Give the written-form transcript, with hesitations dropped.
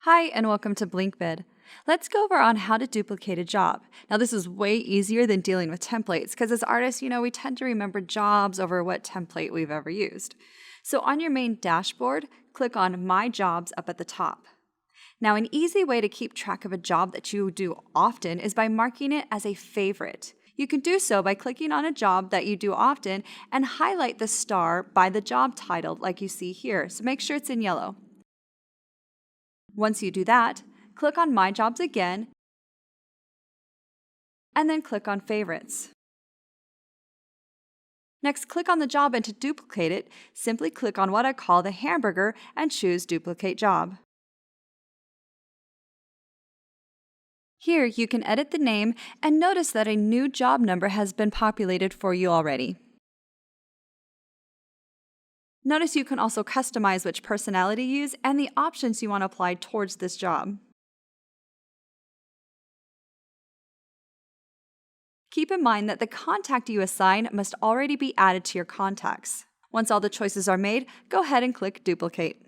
Hi, and welcome to Blinkbid. Let's go over on how to duplicate a job. Now, this is way easier than dealing with templates because as artists, we tend to remember jobs over what template we've ever used. So on your main dashboard, click on My Jobs up at the top. Now, an easy way to keep track of a job that you do often is by marking it as a favorite. You can do so by clicking on a job that you do often and highlight the star by the job title like you see here, so make sure it's in yellow. Once you do that, click on My Jobs again, and then click on Favorites. Next, click on the job, and to duplicate it, simply click on what I call the hamburger and choose Duplicate Job. Here, you can edit the name and notice that a new job number has been populated for you already. Notice you can also customize which personality you use and the options you want to apply towards this job. Keep in mind that the contact you assign must already be added to your contacts. Once all the choices are made, go ahead and click Duplicate.